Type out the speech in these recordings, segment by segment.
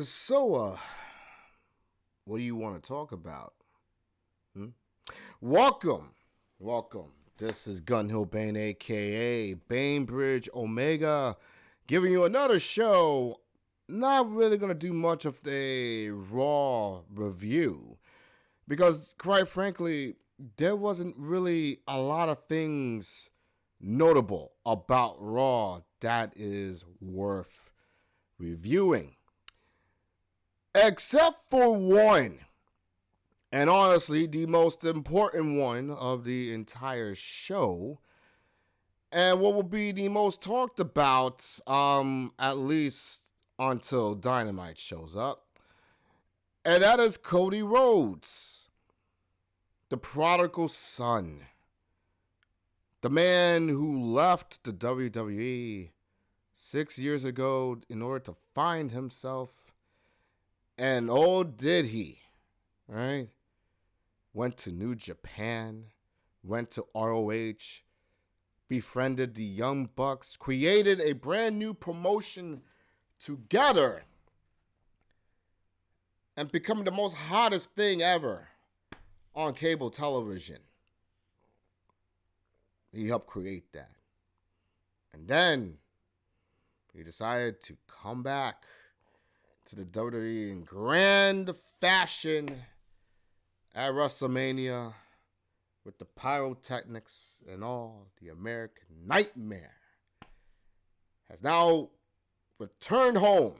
So, what do you want to talk about? Welcome, welcome. This is Gun Hill Bane, aka Bainbridge Omega, giving you another show. Not really gonna do much of a Raw review because, quite frankly, there wasn't really a lot of things notable about Raw that is worth reviewing. Except for one. And honestly, the most important one of the entire show. And what will be the most talked about, at least until Dynamite shows up. And that is Cody Rhodes, the prodigal son. The man who left the WWE 6 years ago in order to find himself. And oh, did he, right? Went to New Japan, went to ROH, befriended the Young Bucks, created a brand new promotion together, and become the most hottest thing ever on cable television. He helped create that. And then he decided to come back to the WWE in grand fashion at Wrestlemania with the pyrotechnics and all. The American Nightmare has now returned home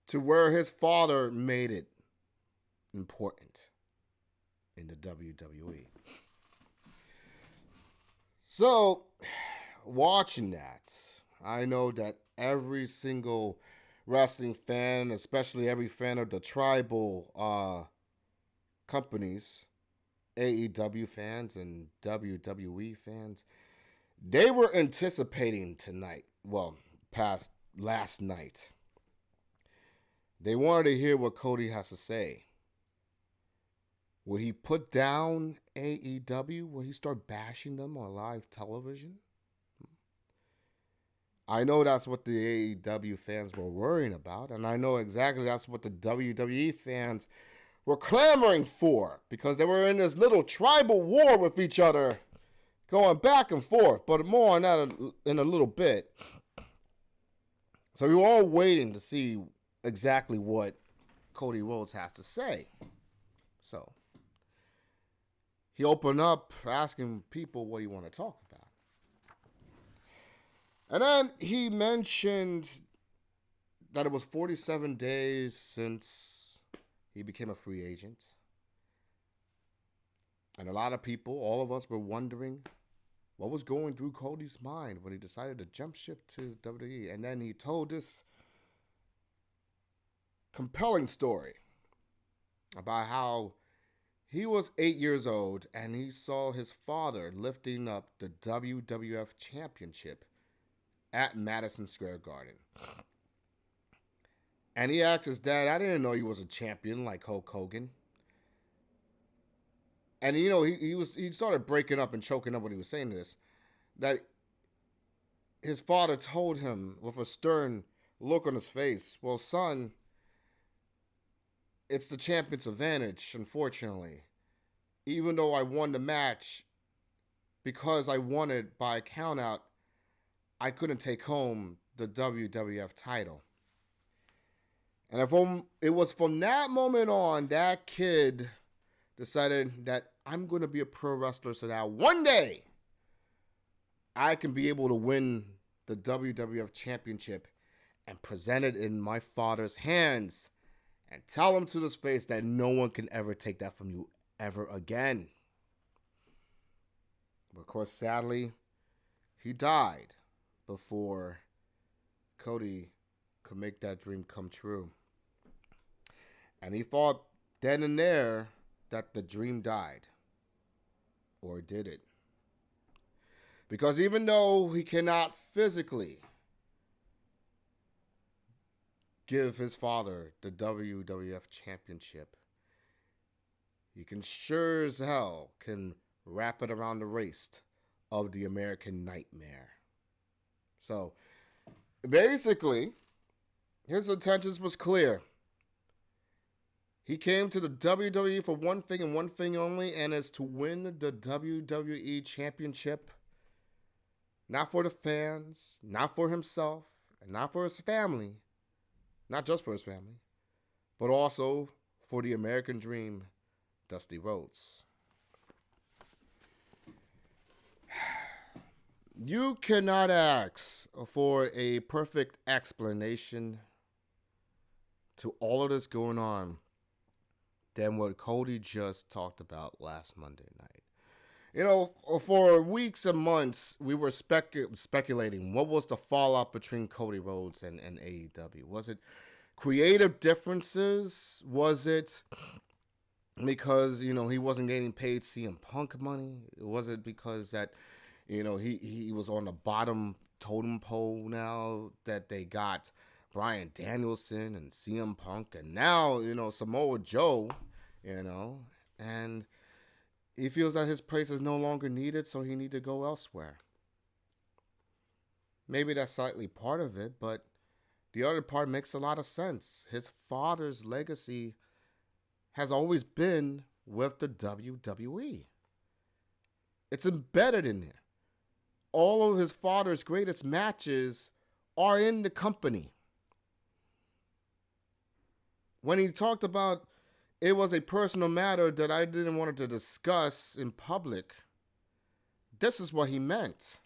to where his father made it important in the WWE. So, watching that, I know that every single wrestling fan, especially every fan of the tribal companies, AEW fans and WWE fans, they were anticipating tonight. Well, past last night. They wanted to hear what Cody has to say. Would he put down AEW? Would he start bashing them on live television? I know that's what the AEW fans were worrying about, and I know exactly that's what the WWE fans were clamoring for, because they were in this little tribal war with each other, going back and forth, but more on that in a little bit. So we were all waiting to see exactly what Cody Rhodes has to say. So he opened up asking people what he want to talk about. And then he mentioned that it was 47 days since he became a free agent. And a lot of people, all of us, were wondering what was going through Cody's mind when he decided to jump ship to WWE. And then he told this compelling story about how he was 8 years old and he saw his father lifting up the WWF Championship at Madison Square Garden. And he asked his dad, I didn't know he was a champion like Hulk Hogan. And you know, he started breaking up and choking up when he was saying this. That his father told him with a stern look on his face, well, son, it's the champion's advantage, unfortunately. Even though I won the match, because I won it by countout, I couldn't take home the WWF title. And it was from that moment on, that kid decided that I'm going to be a pro wrestler so that one day I can be able to win the WWF Championship and present it in my father's hands and tell him to the space that no one can ever take that from you ever again. But of course, sadly, he died before Cody could make that dream come true. And he thought then and there that the dream died. Or did it? Because even though he cannot physically give his father the WWF Championship, he can sure as hell can wrap it around the waist of the American Nightmare. So Basically, his intentions was clear. He came to the WWE for one thing and one thing only, and is to win the WWE Championship. Not for the fans, not for himself, and not for his family. Not just for his family, but also for the American Dream, Dusty Rhodes. You cannot ask for a perfect explanation to all of this going on than what Cody just talked about last Monday night. You know, for weeks and months, we were speculating what was the fallout between Cody Rhodes and AEW. Was it creative differences? Was it because, he wasn't getting paid CM Punk money? Was it because that, he was on the bottom totem pole now that they got Bryan Danielson and CM Punk and now, Samoa Joe, and he feels that his place is no longer needed, so he need to go elsewhere. Maybe that's slightly part of it, but the other part makes a lot of sense. His father's legacy has always been with the WWE. It's embedded in there. All of his father's greatest matches are in the company. When he talked about it was a personal matter that I didn't want to discuss in public, this is what he meant.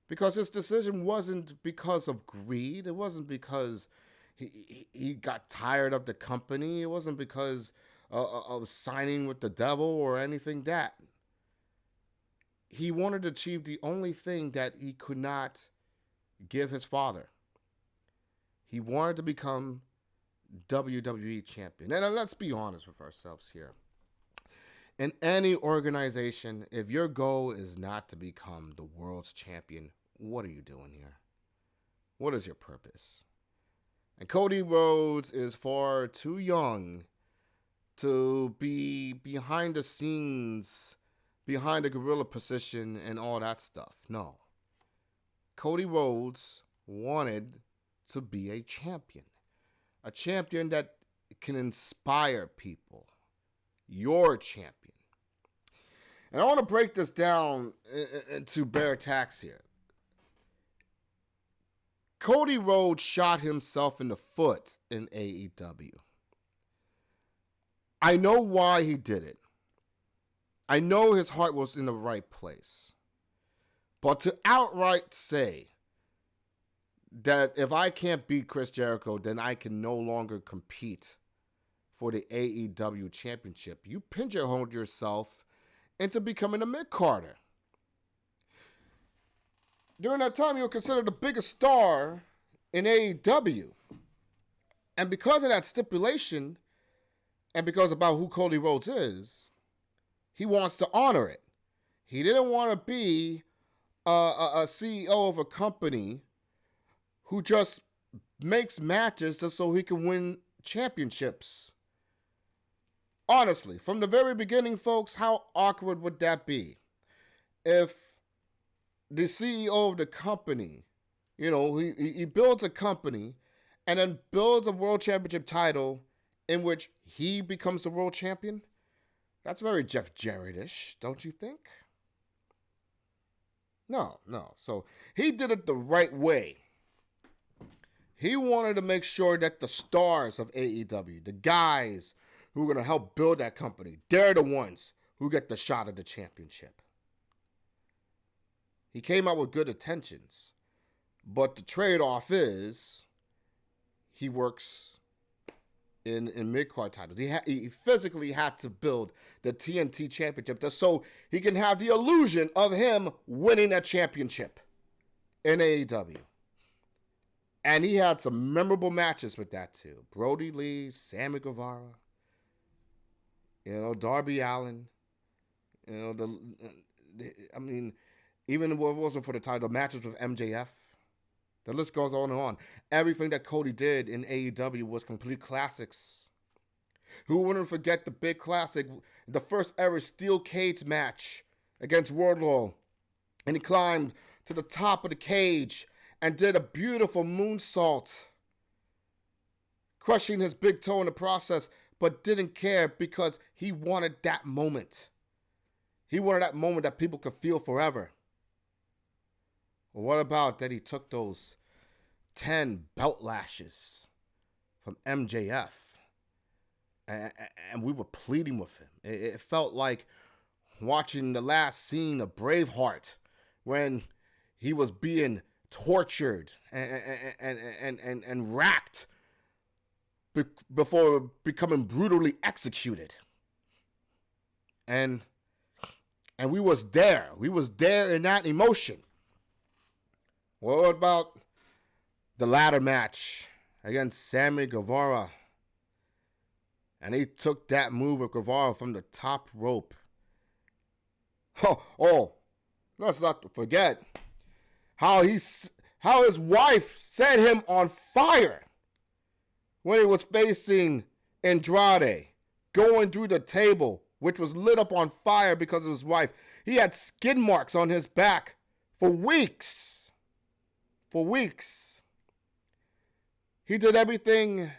Because his decision wasn't because of greed. It wasn't because he got tired of the company. It wasn't because of signing with the devil or anything that. He wanted to achieve the only thing that he could not give his father. He wanted to become WWE champion. And let's be honest with ourselves here. In any organization, if your goal is not to become the world's champion, what are you doing here? What is your purpose? And Cody Rhodes is far too young to be behind the scenes, behind the gorilla position and all that stuff. No. Cody Rhodes wanted to be a champion. A champion that can inspire people. Your champion. And I want to break this down into bare attacks here. Cody Rhodes shot himself in the foot in AEW. I know why he did it. I know his heart was in the right place. But to outright say that if I can't beat Chris Jericho, then I can no longer compete for the AEW championship, you pigeonholed yourself into becoming a mid-carder. During that time, you were considered the biggest star in AEW. And because of that stipulation, and because about who Cody Rhodes is, he wants to honor it. He didn't want to be a CEO of a company who just makes matches just so he can win championships. Honestly, from the very beginning, folks, how awkward would that be? If the CEO of the company, he builds a company and then builds a world championship title in which he becomes the world champion? That's very Jeff Jarrett-ish, don't you think? No. So he did it the right way. He wanted to make sure that the stars of AEW, the guys who are going to help build that company, they're the ones who get the shot at the championship. He came out with good intentions, but the trade-off is he works in mid-card titles. He physically had to build the TNT championship just so he can have the illusion of him winning that championship in AEW. And he had some memorable matches with that too. Brody Lee, Sammy Guevara, Darby Allin, even if it wasn't for the title, matches with MJF. The list goes on and on. Everything that Cody did in AEW was complete classics. Who wouldn't forget the big classic, the first ever steel cage match against Wardlow. And he climbed to the top of the cage and did a beautiful moonsault, crushing his big toe in the process, but didn't care because he wanted that moment. He wanted that moment that people could feel forever. Well, what about that he took those 10 belt lashes from MJF and we were pleading with him? It felt like watching the last scene of Braveheart when he was being tortured and racked before becoming brutally executed. And we was there. We was there in that emotion. What about the ladder match against Sammy Guevara? And he took that move of Guevara from the top rope. Oh, let's not forget how his wife set him on fire when he was facing Andrade, going through the table, which was lit up on fire because of his wife. He had skid marks on his back for weeks. For weeks. He did everything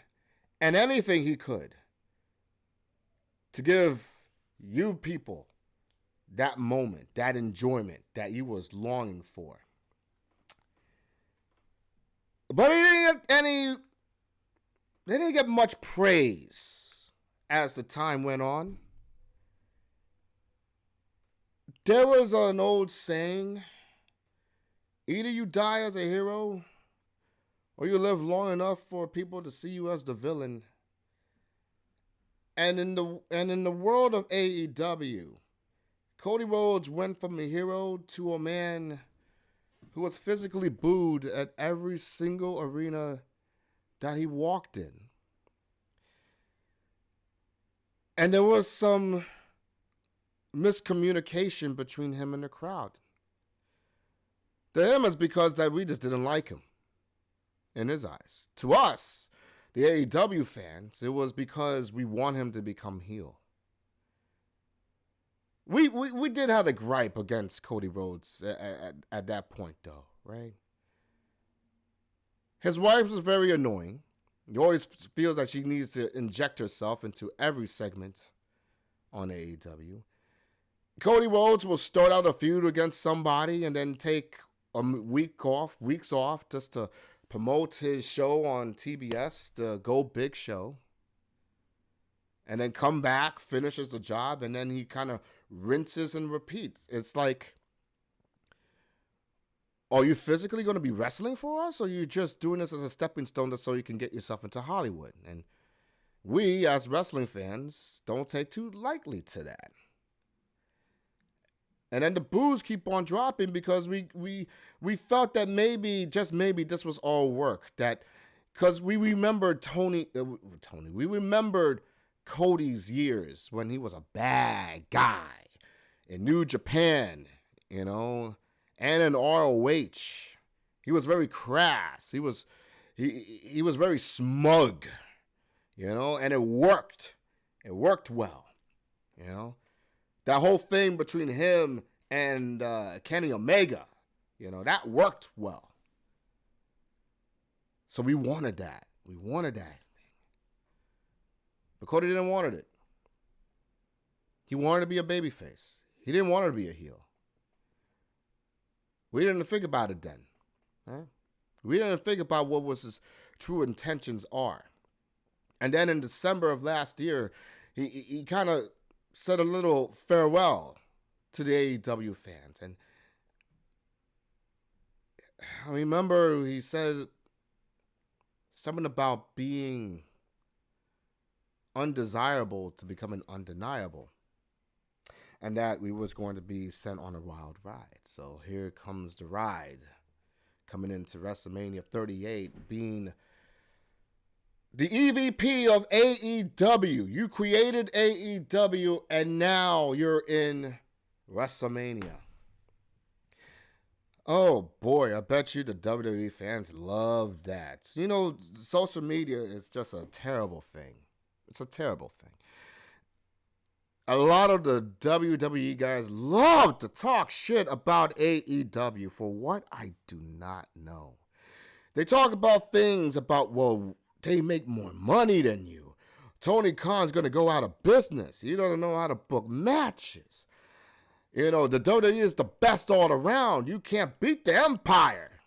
and anything he could to give you people that moment, that enjoyment that you was longing for. But he didn't get much praise as the time went on. There was an old saying, either you die as a hero or you live long enough for people to see you as the villain. And in the world of AEW, Cody Rhodes went from a hero to a man who was physically booed at every single arena that he walked in. And there was some miscommunication between him and the crowd. To him, it's because that we just didn't like him in his eyes. To us, the AEW fans, it was because we want him to become heel. We did have a gripe against Cody Rhodes at that point, though, right? His wife was very annoying. He always feels that she needs to inject herself into every segment on AEW. Cody Rhodes will start out a feud against somebody and then take weeks off, just to promote his show on TBS, the Go Big Show. And then come back, finishes the job, and then he kind of rinses and repeats. It's like, are you physically going to be wrestling for us, or are you just doing this as a stepping stone just so you can get yourself into Hollywood? And we, as wrestling fans, don't take too lightly to that. And then the boos keep on dropping because we felt that maybe, just maybe, this was all work. That because we remembered we remembered Cody's years when he was a bad guy in New Japan, and in ROH. He was very crass. He was very smug, and it worked. It worked well, That whole thing between him and Kenny Omega, that worked well. So we wanted that. We wanted that. But Cody didn't want it. He wanted to be a babyface. He didn't want to be a heel. We didn't think about it then. Huh? We didn't think about what was his true intentions are. And then in December of last year, he kind of said a little farewell to the AEW fans. And I remember he said something about being undesirable to becoming undeniable, and that we was going to be sent on a wild ride. So here comes the ride, coming into WrestleMania 38, being the EVP of AEW. You created AEW, and now you're in WrestleMania. Oh boy, I bet you the WWE fans love that. Social media is just a terrible thing. It's a terrible thing. A lot of the WWE guys love to talk shit about AEW for what I do not know. They talk about things about, well, they make more money than you. Tony Khan's going to go out of business. He doesn't know how to book matches. You know, the WWE is the best all around. You can't beat the Empire.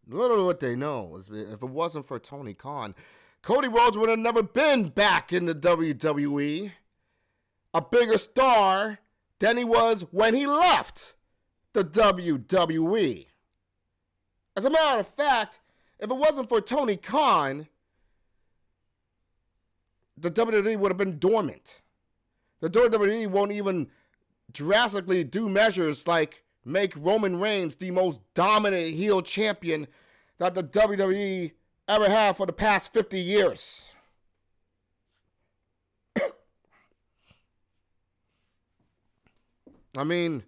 Little what they know is if it wasn't for Tony Khan, Cody Rhodes would have never been back in the WWE. A bigger star than he was when he left the WWE. As a matter of fact, if it wasn't for Tony Khan, the WWE would have been dormant. The WWE won't even drastically do measures like make Roman Reigns the most dominant heel champion that the WWE ever had for the past 50 years. I mean,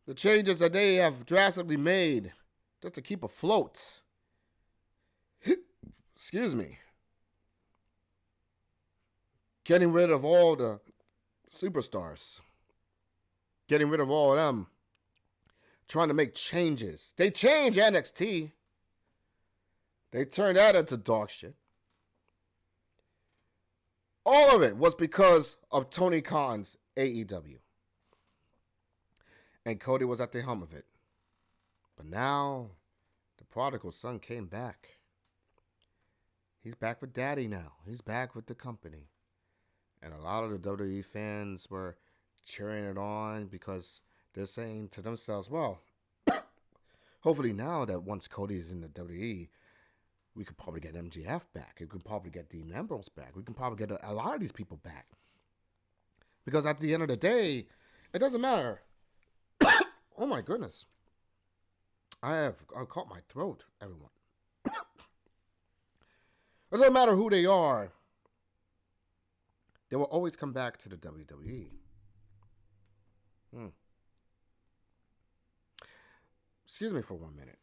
the changes that they have drastically made just to keep afloat. Excuse me. Getting rid of all the superstars. Getting rid of all of them. Trying to make changes. They changed NXT. They turned that into dog shit. All of it was because of Tony Khan's AEW. And Cody was at the helm of it. But now, the prodigal son came back. He's back with daddy now. He's back with the company. And a lot of the WWE fans were cheering it on because they're saying to themselves, well, hopefully now that once Cody's in the WWE, we could probably get MJF back. We could probably get Dean Ambrose back. We can probably get a lot of these people back. Because at the end of the day, it doesn't matter. Oh my goodness. I caught my throat, everyone. It doesn't matter who they are. They will always come back to the WWE. Excuse me for 1 minute.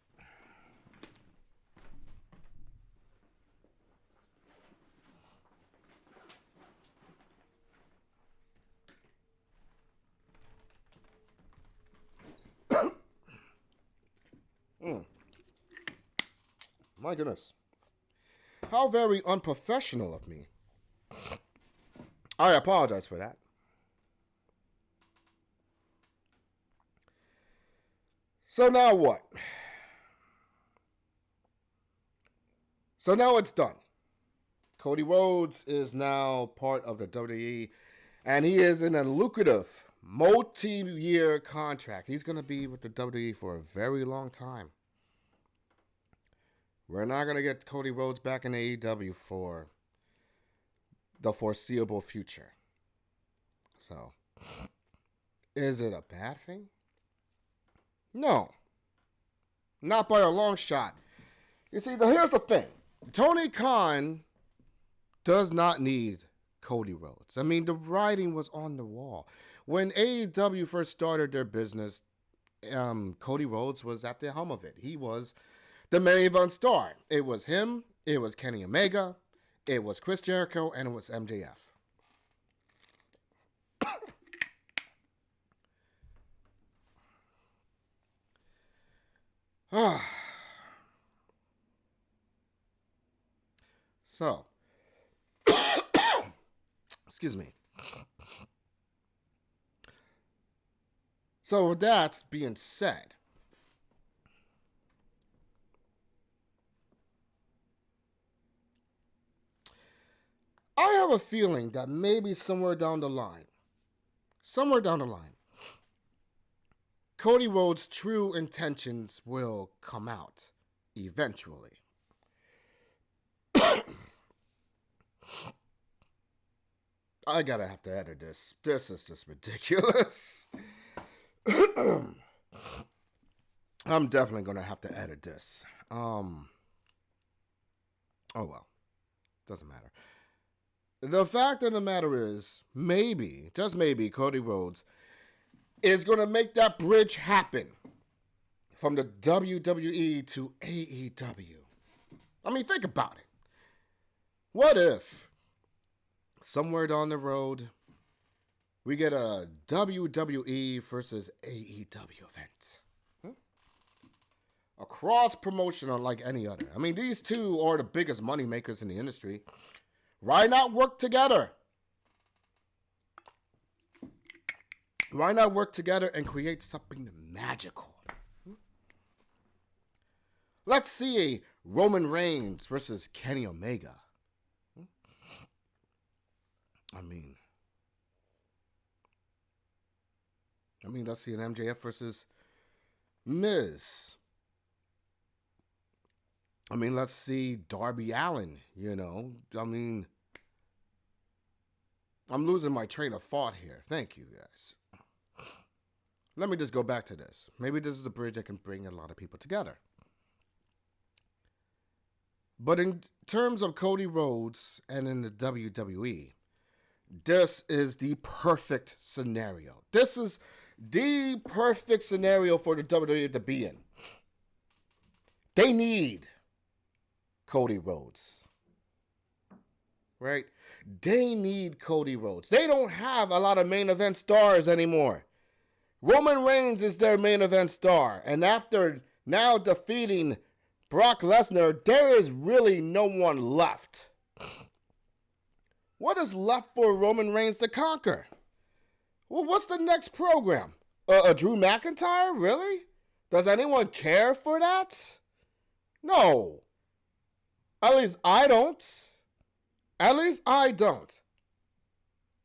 My goodness. How very unprofessional of me. I apologize for that. So now what? So now it's done. Cody Rhodes is now part of the WWE, and he is in a lucrative multi-year contract. He's going to be with the WWE for a very long time. We're not going to get Cody Rhodes back in AEW for the foreseeable future. So, is it a bad thing? No. Not by a long shot. You see, here's the thing. Tony Khan does not need Cody Rhodes. I mean, the writing was on the wall. When AEW first started their business, Cody Rhodes was at the helm of it. He was the main event star. It was him, it was Kenny Omega, it was Chris Jericho, and it was MJF. So, excuse me. So with that being said, I have a feeling that maybe somewhere down the line, Cody Rhodes' true intentions will come out eventually. I gotta have to edit this. This is just ridiculous. I'm definitely gonna have to edit this. Oh well. Doesn't matter. The fact of the matter is, maybe, just maybe, Cody Rhodes is gonna make that bridge happen from the WWE to AEW. I mean, think about it. What if somewhere down the road we get a WWE versus AEW event? A cross promotion unlike any other. I mean, these two are the biggest money makers in the industry. Why not work together? Why not work together and create something magical? Let's see a Roman Reigns versus Kenny Omega. I mean, let's see an MJF versus Miz. Let's see Darby Allin, I'm losing my train of thought here. Thank you, guys. Let me just go back to this. Maybe this is a bridge that can bring a lot of people together. But in terms of Cody Rhodes and in the WWE, this is the perfect scenario. This is the perfect scenario for the WWE to be in. They need Cody Rhodes. Right? They need Cody Rhodes. They don't have a lot of main event stars anymore. Roman Reigns is their main event star. And after now defeating Brock Lesnar, there is really no one left. What is left for Roman Reigns to conquer? Well, what's the next program? A Drew McIntyre? Really? Does anyone care for that? No. At least I don't.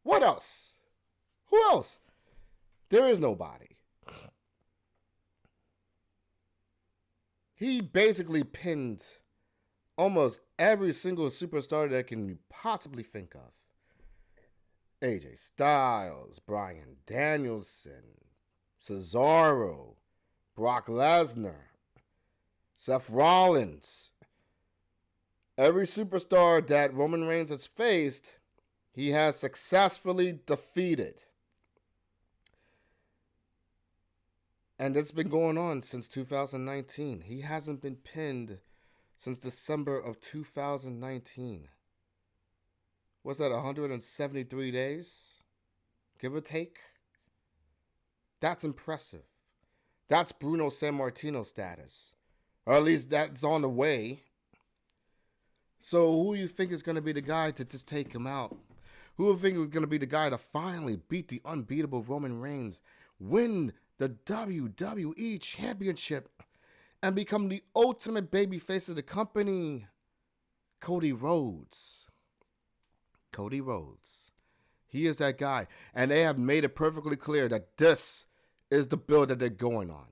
What else? Who else? There is nobody. He basically pinned almost every single superstar that can possibly think of. AJ Styles, Bryan Danielson, Cesaro, Brock Lesnar, Seth Rollins. Every superstar that Roman Reigns has faced, he has successfully defeated. And it's been going on since 2019. He hasn't been pinned since December of 2019. What's that, 173 days? Give or take? That's impressive. That's Bruno Sammartino status. Or at least that's on the way. So who do you think is going to be the guy to just take him out? Who do you think is going to be the guy to finally beat the unbeatable Roman Reigns, win the WWE Championship, and become the ultimate babyface of the company? Cody Rhodes. Cody Rhodes. He is that guy. And they have made it perfectly clear that this is the build that they're going on.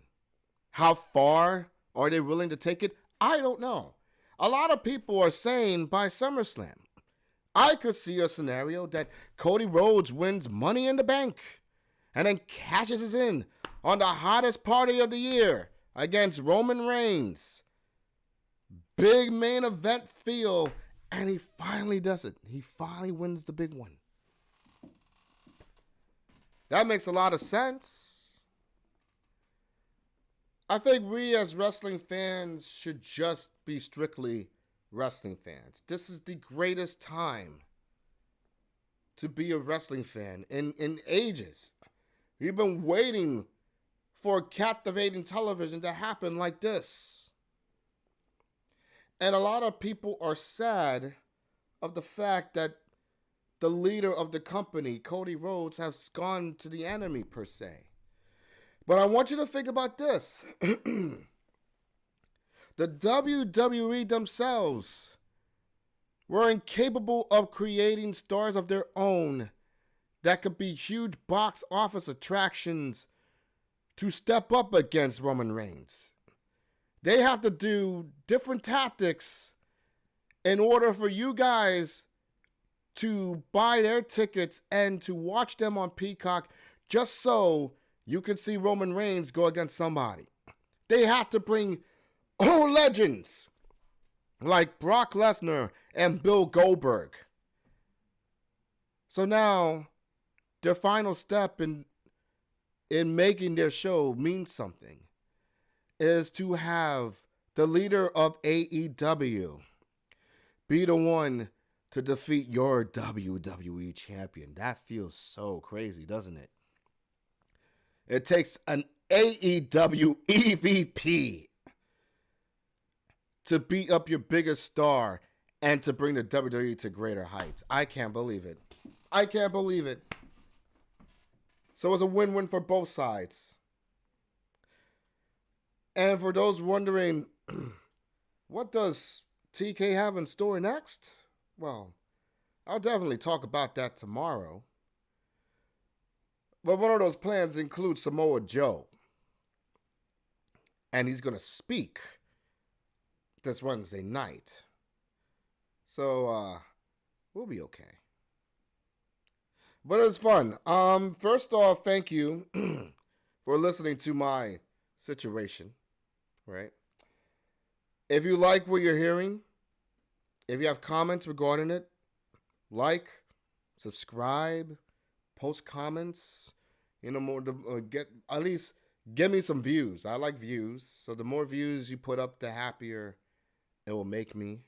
How far are they willing to take it? I don't know. A lot of people are saying by SummerSlam. I could see a scenario that Cody Rhodes wins Money in the Bank and then cashes us in on the hottest party of the year against Roman Reigns. Big main event feel, and he finally does it. He finally wins the big one. That makes a lot of sense. I think we as wrestling fans should just be strictly wrestling fans. This is the greatest time to be a wrestling fan in ages. We've been waiting for captivating television to happen like this. And a lot of people are sad of the fact that the leader of the company, Cody Rhodes, has gone to the enemy, per se. But I want you to think about this. The WWE themselves were incapable of creating stars of their own that could be huge box office attractions to step up against Roman Reigns. They have to do different tactics in order for you guys to buy their tickets and to watch them on Peacock just so you can see Roman Reigns go against somebody. They have to bring old legends like Brock Lesnar and Bill Goldberg. So now, their final step in making their show mean something is to have the leader of AEW be the one to defeat your WWE champion. That feels so crazy, doesn't it? It takes an AEW EVP to beat up your biggest star and to bring the WWE to greater heights. I can't believe it. I can't believe it. So it's a win-win for both sides. And for those wondering, what does TK have in store next? Well, I'll definitely talk about that tomorrow. But one of those plans includes Samoa Joe. And he's going to speak this Wednesday night. So, we'll be okay. But it was fun. First off, thank you for listening to my situation, right? If you like what you're hearing, if you have comments regarding it, like, subscribe, post comments, more at least give me some views. I like views. So the more views you put up, the happier it will make me,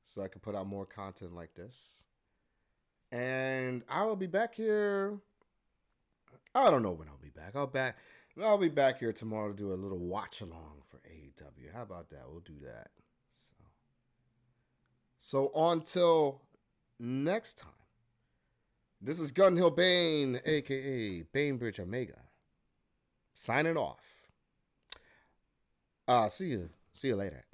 so I can put out more content like this. And I will be back here. I don't know when I'll be back. I'll be back here tomorrow to do a little watch along for AEW. How about that? We'll do that. So until next time, this is Gun Hill Bane, aka Bainbridge Omega, signing off. See you later.